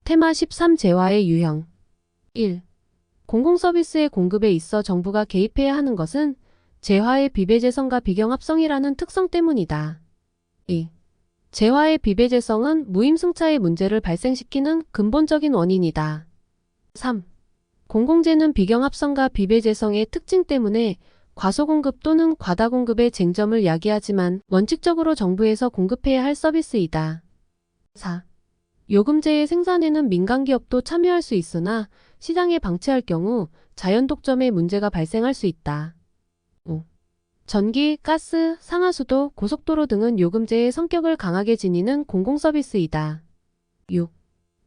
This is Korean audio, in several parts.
테마 13 재화의 유형 1. 공공서비스의 공급에 있어 정부가 개입해야 하는 것은 재화의 비배제성과 비경합성이라는 특성 때문이다. 2. 재화의 비배제성은 무임승차의 문제를 발생시키는 근본적인 원인이다. 3. 공공재는 비경합성과 비배제성의 특징 때문에 과소공급 또는 과다공급의 쟁점을 야기하지만 원칙적으로 정부에서 공급해야 할 서비스이다. 4. 요금제의 생산에는 민간기업도 참여할 수 있으나 시장에 방치할 경우 자연독점의 문제가 발생할 수 있다. 5. 전기, 가스, 상하수도, 고속도로 등은 요금제의 성격을 강하게 지니는 공공서비스이다. 6.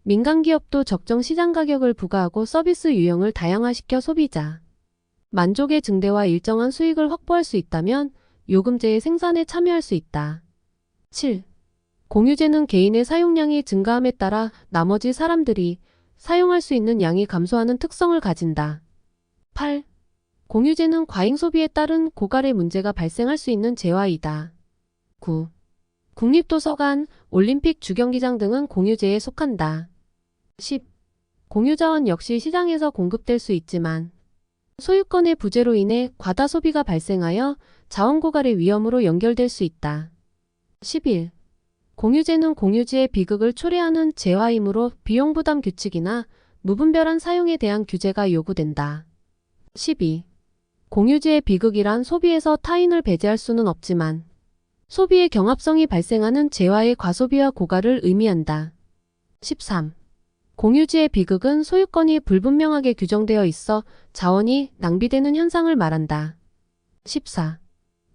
민간기업도 적정 시장가격을 부과하고 서비스 유형을 다양화시켜 소비자 만족의 증대와 일정한 수익을 확보할 수 있다면 요금제의 생산에 참여할 수 있다. 7. 공유제는 개인의 사용량이 증가함에 따라 나머지 사람들이 사용할 수 있는 양이 감소하는 특성을 가진다. 8. 공유제는 과잉 소비에 따른 고갈의 문제가 발생할 수 있는 재화이다. 9. 국립도서관, 올림픽 주경기장 등은 공유제에 속한다. 10. 공유자원 역시 시장에서 공급될 수 있지만 소유권의 부재로 인해 과다 소비가 발생하여 자원 고갈의 위험으로 연결될 수 있다. 11. 공유제는 공유지의 비극을 초래하는 재화이므로 비용부담 규칙이나 무분별한 사용에 대한 규제가 요구된다. 12. 공유지의 비극이란 소비에서 타인을 배제할 수는 없지만 소비의 경합성이 발생하는 재화의 과소비와 고갈을 의미한다. 13. 공유지의 비극은 소유권이 불분명하게 규정되어 있어 자원이 낭비되는 현상을 말한다. 14.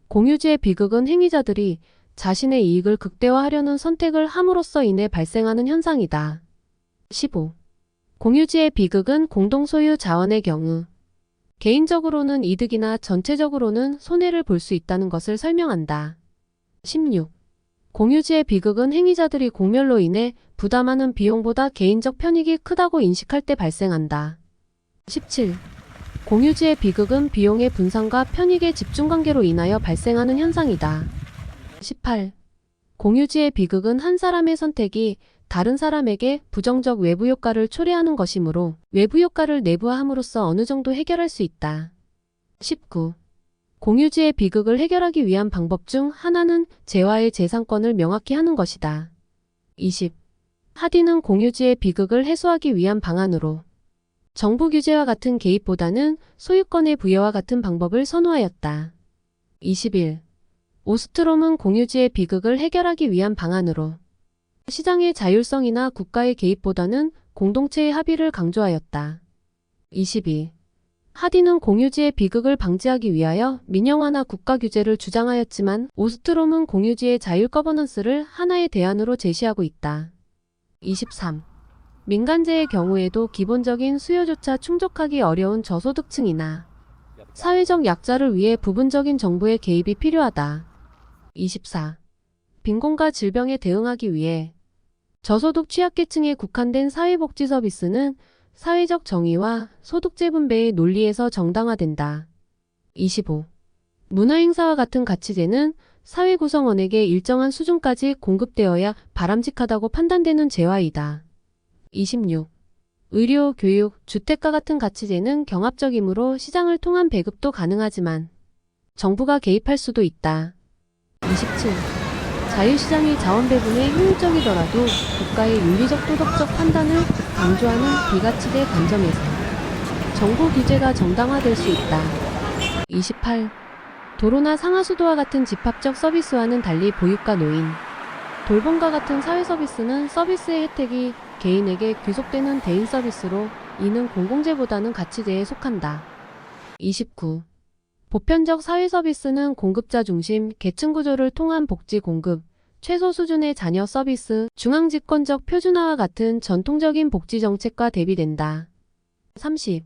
공유지의 비극은 행위자들이 자신의 이익을 극대화하려는 선택을 함으로써 인해 발생하는 현상이다. 15. 공유지의 비극은 공동소유 자원의 경우 개인적으로는 이득이나 전체적으로는 손해를 볼 수 있다는 것을 설명한다. 16. 공유지의 비극은 행위자들이 공멸로 인해 부담하는 비용보다 개인적 편익이 크다고 인식할 때 발생한다. 17. 공유지의 비극은 비용의 분산과 편익의 집중관계로 인하여 발생하는 현상이다. 18. 공유지의 비극은 한 사람의 선택이 다른 사람에게 부정적 외부 효과를 초래하는 것이므로 외부 효과를 내부화함으로써 어느 정도 해결할 수 있다. 19. 공유지의 비극을 해결하기 위한 방법 중 하나는 재화의 재산권을 명확히 하는 것이다. 20. 하디는 공유지의 비극을 해소하기 위한 방안으로 정부 규제와 같은 개입보다는 소유권의 부여와 같은 방법을 선호하였다. 21. 오스트롬은 공유지의 비극을 해결하기 위한 방안으로 시장의 자율성이나 국가의 개입보다는 공동체의 합의를 강조하였다. 22. 하디는 공유지의 비극을 방지하기 위하여 민영화나 국가 규제를 주장하였지만 오스트롬은 공유지의 자율 거버넌스를 하나의 대안으로 제시하고 있다. 23. 민간재의 경우에도 기본적인 수요조차 충족하기 어려운 저소득층이나 사회적 약자를 위해 부분적인 정부의 개입이 필요하다. 24. 빈곤과 질병에 대응하기 위해 저소득 취약계층에 국한된 사회복지 서비스는 사회적 정의와 소득재 분배의 논리에서 정당화된다. 25. 문화행사와 같은 가치재는 사회 구성원에게 일정한 수준까지 공급되어야 바람직하다고 판단되는 재화이다. 26. 의료, 교육, 주택과 같은 가치재는 경합적이므로 시장을 통한 배급도 가능하지만 정부가 개입할 수도 있다. 27. 자유시장이 자원 배분에 효율적이더라도 국가의 윤리적 도덕적 판단을 강조하는 비가치대 관점에서 정부 규제가 정당화될 수 있다. 28. 도로나 상하수도와 같은 집합적 서비스와는 달리 보육과 노인, 돌봄과 같은 사회 서비스는 서비스의 혜택이 개인에게 귀속되는 대인 서비스로 이는 공공재보다는 가치재에 속한다. 29. 보편적 사회 서비스는 공급자 중심, 계층 구조를 통한 복지 공급, 최소 수준의 자녀 서비스, 중앙집권적 표준화와 같은 전통적인 복지 정책과 대비된다. 30.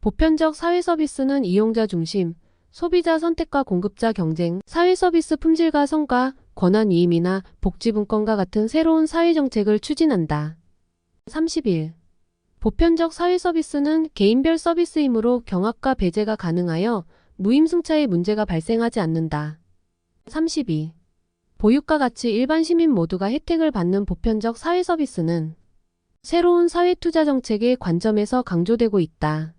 보편적 사회 서비스는 이용자 중심, 소비자 선택과 공급자 경쟁, 사회 서비스 품질과 성과, 권한 위임이나 복지 분권과 같은 새로운 사회 정책을 추진한다. 31. 보편적 사회 서비스는 개인별 서비스이므로 경합과 배제가 가능하여 무임승차의 문제가 발생하지 않는다. 32. 보육과 같이 일반 시민 모두가 혜택을 받는 보편적 사회 서비스는 새로운 사회투자 정책의 관점에서 강조되고 있다.